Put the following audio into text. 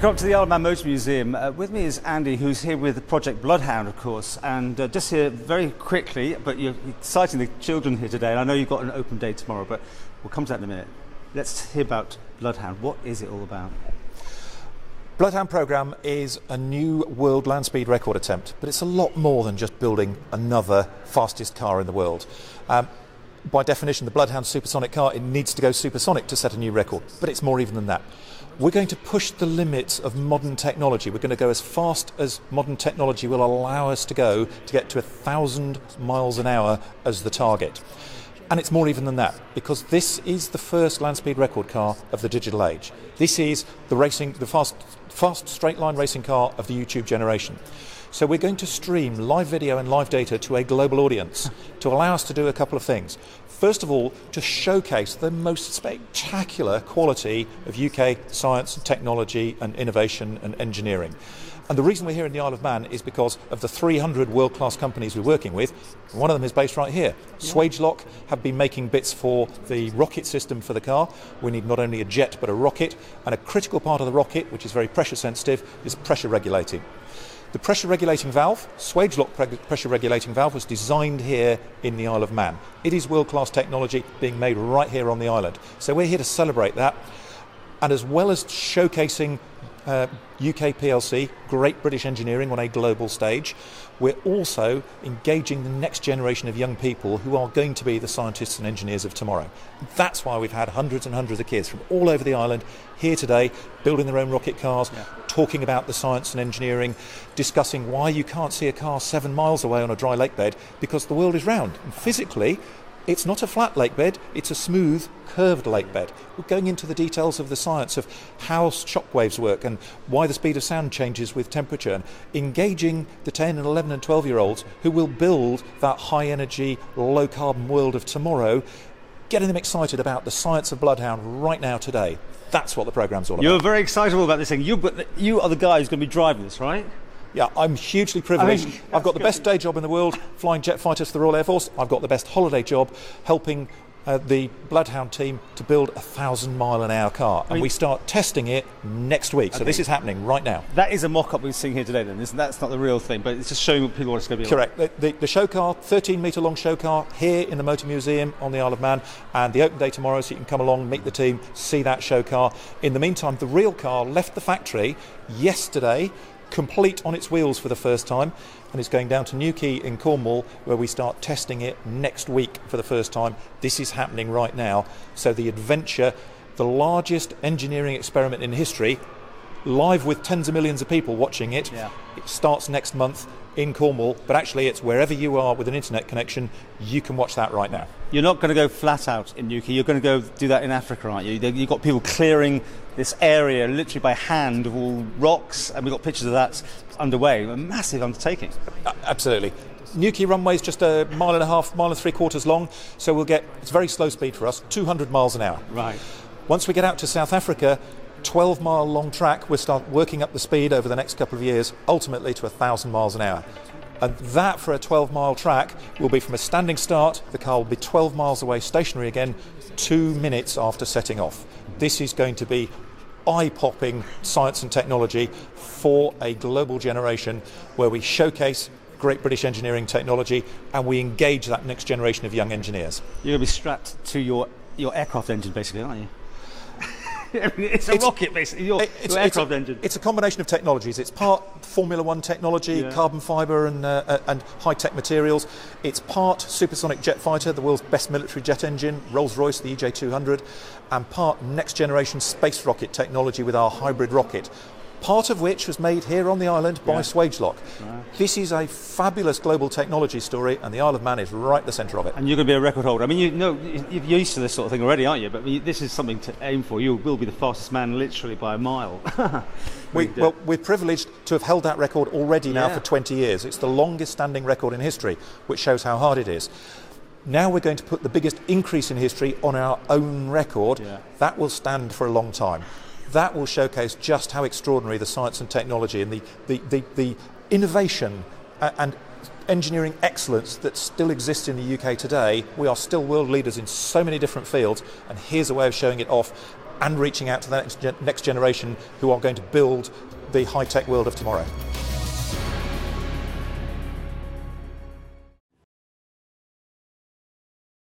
We come up to the Isle of Man Motor Museum. With me is Andy, who's here with Project Bloodhound, of course. And just here very quickly, but you're exciting the children here today, and I know you've got an open day tomorrow, but we'll come to that in a minute. Let's hear about Bloodhound. What is it all about? Bloodhound programme is a new world land speed record attempt, but it's a lot more than just building another fastest car in the world. By definition, the Bloodhound supersonic car, it needs to go supersonic to set a new record, but it's more even than that. We're going to push the limits of modern technology. We're going to go as fast as modern technology will allow us to go to get to 1,000 miles an hour as the target. And it's more even than that, because this is the first land speed record car of the digital age. This is the fast straight line racing car of the YouTube generation. So we're going to stream live video and live data to a global audience to allow us to do a couple of things. First of all, to showcase the most spectacular quality of UK science and technology and innovation and engineering. And the reason we're here in the Isle of Man is because of the 300 world-class companies we're working with. One of them is based right here. Yeah. Swagelok have been making bits for the rocket system for the car. We need not only a jet but a rocket, and a critical part of the rocket, which is very pressure sensitive, is pressure regulating. The pressure regulating valve, Swagelok pressure regulating valve, was designed here in the Isle of Man. It is world-class technology being made right here on the island. So we're here to celebrate that. And as well as showcasing UK PLC, great British engineering on a global stage, we're also engaging the next generation of young people who are going to be the scientists and engineers of tomorrow. That's why we've had hundreds and hundreds of kids from all over the island here today, building their own rocket cars, talking about the science and engineering, discussing why you can't see a car 7 miles away on a dry lake bed, because the world is round. And physically, it's not a flat lake bed, it's a smooth, curved lake bed. We're going into the details of the science of how shockwaves work and why the speed of sound changes with temperature, and engaging the 10 and 11 and 12-year-olds who will build that high-energy, low-carbon world of tomorrow, getting them excited about the science of Bloodhound right now, today. That's what the programme's all about. You're very excitable about this thing. You are the guy who's going to be driving this, right? Yeah, I'm hugely privileged. I've got the best day job in the world, flying jet fighters for the Royal Air Force. I've got the best holiday job, helping the Bloodhound team to build a 1,000-mile-an-hour car. And we start testing it next week. So this is happening right now. That is a mock-up we're seeing here today, then. That's not the real thing, but it's just showing people what it's going to be like. Correct. The show car, 13-metre-long show car, here in the Motor Museum on the Isle of Man, and the open day tomorrow, so you can come along, meet the team, see that show car. In the meantime, the real car left the factory yesterday, complete on its wheels for the first time, and it's going down to Newquay in Cornwall, where we start testing it next week for the first time. This is happening right now. So the adventure, the largest engineering experiment in history, live with tens of millions of people watching it. It starts next month in Cornwall, but actually it's wherever you are with an internet connection, you can watch that right now. You're not going to go flat out in Newquay, you're going to go do that in Africa, aren't you? You've got people clearing this area literally by hand of all rocks, and we've got pictures of that underway. A massive undertaking. Absolutely. Newquay runway is just a mile and a half, mile and 3/4 long, so it's very slow speed for us, 200 miles an hour. Right. Once we get out to South Africa, 12-mile long track, we'll start working up the speed over the next couple of years, ultimately to 1,000 miles an hour. And that, for a 12-mile track, will be from a standing start. The car will be 12 miles away, stationary again, 2 minutes after setting off. This is going to be eye-popping science and technology for a global generation, where we showcase great British engineering technology and we engage that next generation of young engineers. You're going to be strapped to your aircraft engine, basically, aren't you? It's a rocket, basically, your aircraft engine. It's a combination of technologies. It's part Formula One technology, carbon fibre and high-tech materials. It's part supersonic jet fighter, the world's best military jet engine, Rolls-Royce, the EJ200, and part next-generation space rocket technology with our hybrid rocket, part of which was made here on the island by Swagelok. This is a fabulous global technology story, and the Isle of Man is right at the centre of it. And you're going to be a record holder. I mean, you're used to this sort of thing already, aren't you? But this is something to aim for. You will be the fastest man literally by a mile. We're privileged to have held that record already now for 20 years. It's the longest standing record in history, which shows how hard it is. Now we're going to put the biggest increase in history on our own record. That will stand for a long time. That will showcase just how extraordinary the science and technology and the innovation and engineering excellence that still exists in the UK today. We are still world leaders in so many different fields, and here's a way of showing it off and reaching out to the next generation who are going to build the high-tech world of tomorrow.